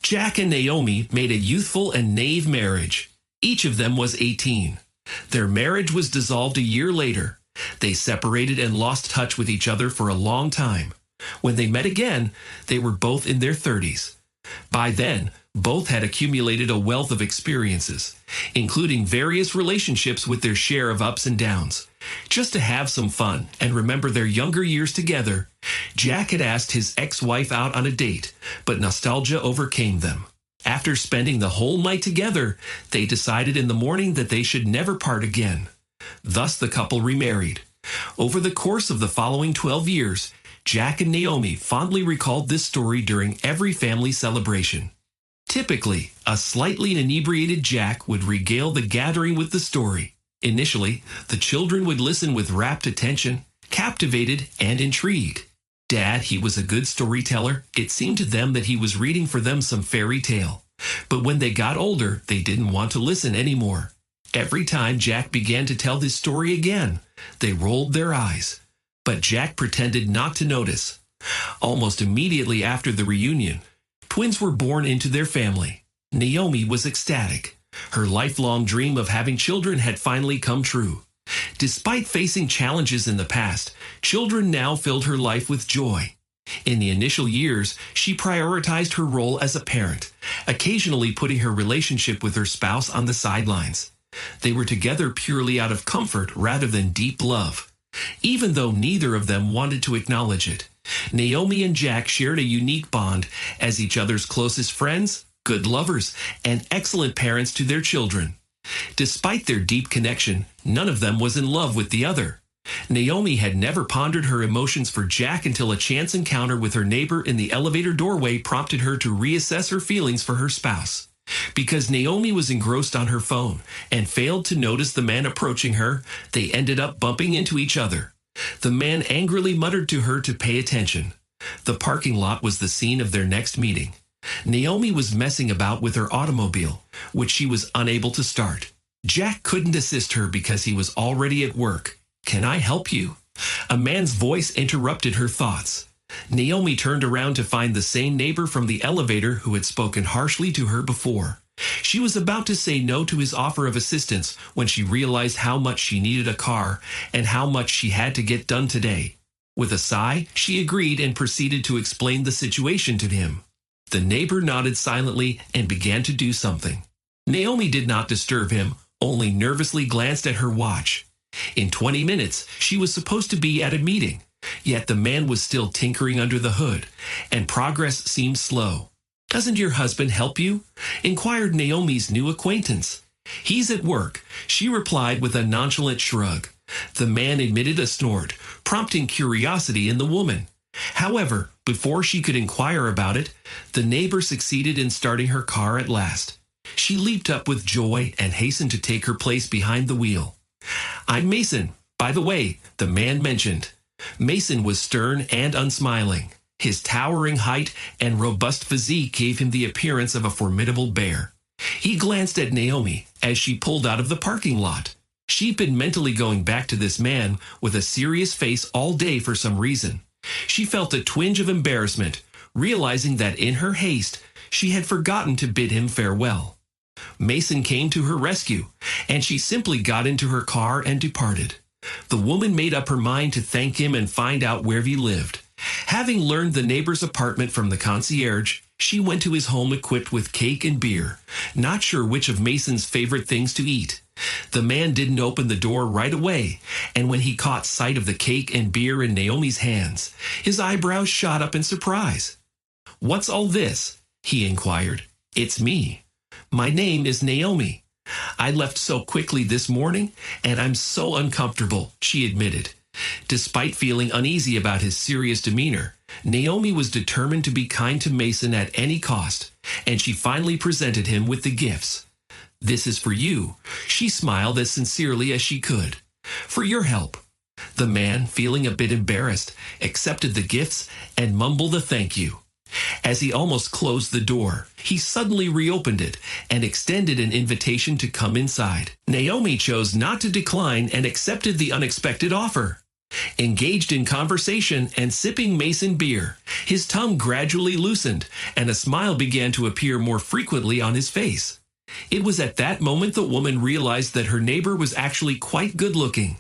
Jack and Naomi made a youthful and naive marriage. Each of them was 18. Their marriage was dissolved a year later. They separated and lost touch with each other for a long time. When they met again, they were both in their 30s. By then, both had accumulated a wealth of experiences, including various relationships with their share of ups and downs. Just to have some fun and remember their younger years together, Jack had asked his ex-wife out on a date, but nostalgia overcame them. After spending the whole night together, they decided in the morning that they should never part again. Thus the couple remarried. Over the course of the following 12 years, Jack and Naomi fondly recalled this story during every family celebration. Typically, a slightly inebriated Jack would regale the gathering with the story. Initially, the children would listen with rapt attention, captivated and intrigued. Dad, he was a good storyteller. It seemed to them that he was reading for them some fairy tale. But when they got older, they didn't want to listen anymore. Every time Jack began to tell this story again, they rolled their eyes. But Jack pretended not to notice. Almost immediately after the reunion, twins were born into their family. Naomi was ecstatic. Her lifelong dream of having children had finally come true. Despite facing challenges in the past, children now filled her life with joy. In the initial years, she prioritized her role as a parent, occasionally putting her relationship with her spouse on the sidelines. They were together purely out of comfort rather than deep love. Even though neither of them wanted to acknowledge it, Naomi and Jack shared a unique bond as each other's closest friends, good lovers, and excellent parents to their children. Despite their deep connection, none of them was in love with the other. Naomi had never pondered her emotions for Jack until a chance encounter with her neighbor in the elevator doorway prompted her to reassess her feelings for her spouse. Because Naomi was engrossed on her phone and failed to notice the man approaching her, they ended up bumping into each other. The man angrily muttered to her to pay attention. The parking lot was the scene of their next meeting. Naomi was messing about with her automobile, which she was unable to start. Jack couldn't assist her because he was already at work. "Can I help you?" A man's voice interrupted her thoughts. Naomi turned around to find the same neighbor from the elevator who had spoken harshly to her before. She was about to say no to his offer of assistance when she realized how much she needed a car and how much she had to get done today. With a sigh, she agreed and proceeded to explain the situation to him. The neighbor nodded silently and began to do something. Naomi did not disturb him, only nervously glanced at her watch. In 20 minutes, she was supposed to be at a meeting, yet the man was still tinkering under the hood, and progress seemed slow. "Doesn't your husband help you?" inquired Naomi's new acquaintance. "He's at work," she replied with a nonchalant shrug. The man emitted a snort, prompting curiosity in the woman. However, before she could inquire about it, the neighbor succeeded in starting her car at last. She leaped up with joy and hastened to take her place behind the wheel. "I'm Mason, by the way," the man mentioned. Mason was stern and unsmiling. His towering height and robust physique gave him the appearance of a formidable bear. He glanced at Naomi as she pulled out of the parking lot. She'd been mentally going back to this man with a serious face all day for some reason. She felt a twinge of embarrassment, realizing that in her haste, she had forgotten to bid him farewell. Mason came to her rescue, and she simply got into her car and departed. The woman made up her mind to thank him and find out where he lived. Having learned the neighbor's apartment from the concierge, she went to his home equipped with cake and beer, not sure which of Mason's favorite things to eat. The man didn't open the door right away, and when he caught sight of the cake and beer in Naomi's hands, his eyebrows shot up in surprise. "What's all this?" he inquired. "It's me. My name is Naomi. I left so quickly this morning, and I'm so uncomfortable," she admitted. Despite feeling uneasy about his serious demeanor, Naomi was determined to be kind to Mason at any cost, and she finally presented him with the gifts. "This is for you," she smiled as sincerely as she could. "For your help." The man, feeling a bit embarrassed, accepted the gifts and mumbled a thank you. As he almost closed the door, he suddenly reopened it and extended an invitation to come inside. Naomi chose not to decline and accepted the unexpected offer. Engaged in conversation and sipping Mason beer, his tongue gradually loosened and a smile began to appear more frequently on his face. It was at that moment the woman realized that her neighbor was actually quite good looking.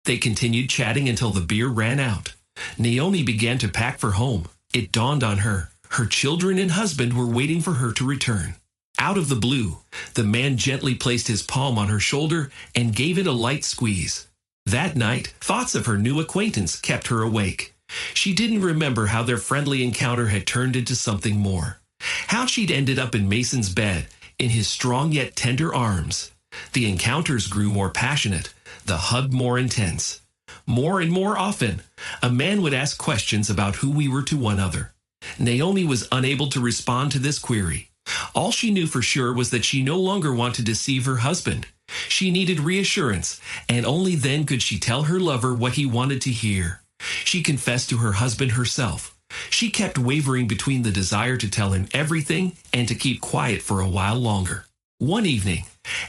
They continued chatting until the beer ran out. Naomi began to pack for home. It dawned on her. Her children and husband were waiting for her to return. Out of the blue, the man gently placed his palm on her shoulder and gave it a light squeeze. That night, thoughts of her new acquaintance kept her awake. She didn't remember how their friendly encounter had turned into something more. How she'd ended up in Mason's bed, in his strong yet tender arms. The encounters grew more passionate, the hug more intense. More and more often, a man would ask questions about who we were to one another. Naomi was unable to respond to this query. All she knew for sure was that she no longer wanted to deceive her husband. She needed reassurance, and only then could she tell her lover what he wanted to hear. She confessed to her husband herself. She kept wavering between the desire to tell him everything and to keep quiet for a while longer. One evening,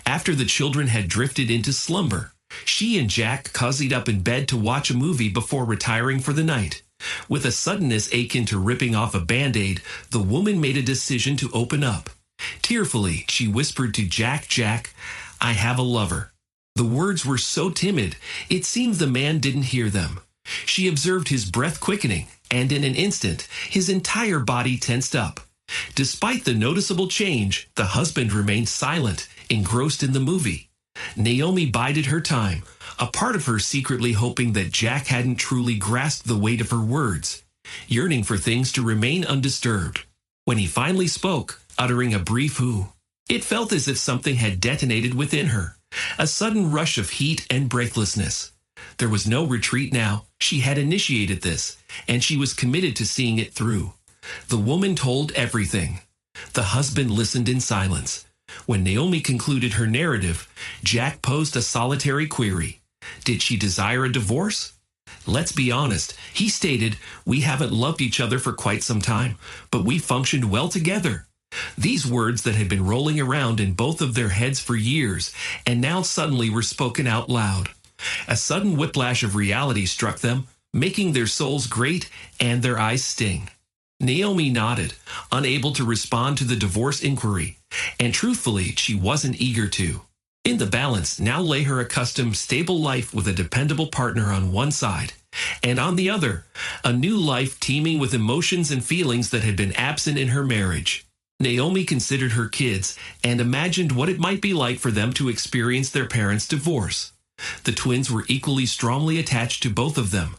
after the children had drifted into slumber, she and Jack cozied up in bed to watch a movie before retiring for the night. With a suddenness akin to ripping off a Band-Aid, the woman made a decision to open up. Tearfully, she whispered to Jack, "Jack, I have a lover." The words were so timid, it seemed the man didn't hear them. She observed his breath quickening, and in an instant, his entire body tensed up. Despite the noticeable change, the husband remained silent, engrossed in the movie. Naomi bided her time, a part of her secretly hoping that Jack hadn't truly grasped the weight of her words, yearning for things to remain undisturbed. When he finally spoke, uttering a brief "who," it felt as if something had detonated within her, a sudden rush of heat and breathlessness. There was no retreat now. She had initiated this, and she was committed to seeing it through. The woman told everything. The husband listened in silence. When Naomi concluded her narrative, Jack posed a solitary query. Did she desire a divorce? Let's be honest, he stated, "We haven't loved each other for quite some time, but we functioned well together." These words that had been rolling around in both of their heads for years, and now suddenly were spoken out loud. A sudden whiplash of reality struck them, making their souls grate and their eyes sting. Naomi nodded, unable to respond to the divorce inquiry, and truthfully, she wasn't eager to. In the balance now lay her accustomed stable life with a dependable partner on one side, and on the other, a new life teeming with emotions and feelings that had been absent in her marriage. Naomi considered her kids and imagined what it might be like for them to experience their parents' divorce. The twins were equally strongly attached to both of them,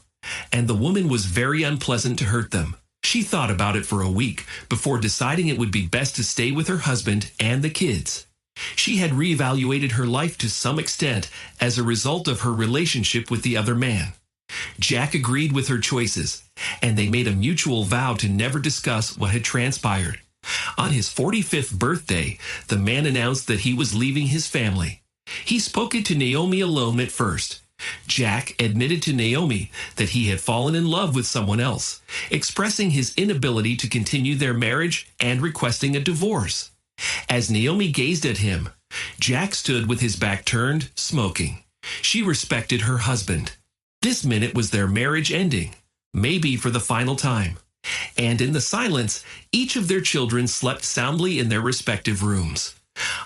and the woman was very unpleasant to hurt them. She thought about it for a week before deciding it would be best to stay with her husband and the kids. She had reevaluated her life to some extent as a result of her relationship with the other man. Jack agreed with her choices, and they made a mutual vow to never discuss what had transpired. On his 45th birthday, the man announced that he was leaving his family. He spoke it to Naomi alone at first. Jack admitted to Naomi that he had fallen in love with someone else, expressing his inability to continue their marriage and requesting a divorce. As Naomi gazed at him, Jack stood with his back turned, smoking. She respected her husband. This minute was their marriage ending, maybe for the final time. And in the silence, each of their children slept soundly in their respective rooms.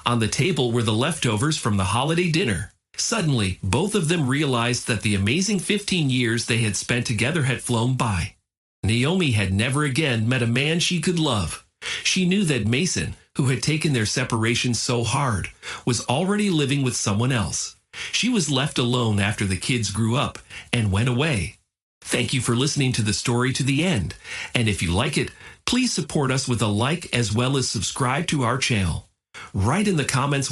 On the table were the leftovers from the holiday dinner. Suddenly, both of them realized that the amazing 15 years they had spent together had flown by. Naomi had never again met a man she could love. She knew that Mason, who had taken their separation so hard, was already living with someone else. She was left alone after the kids grew up and went away. Thank you for listening to the story to the end. And if you like it, please support us with a like as well as subscribe to our channel. Write in the comments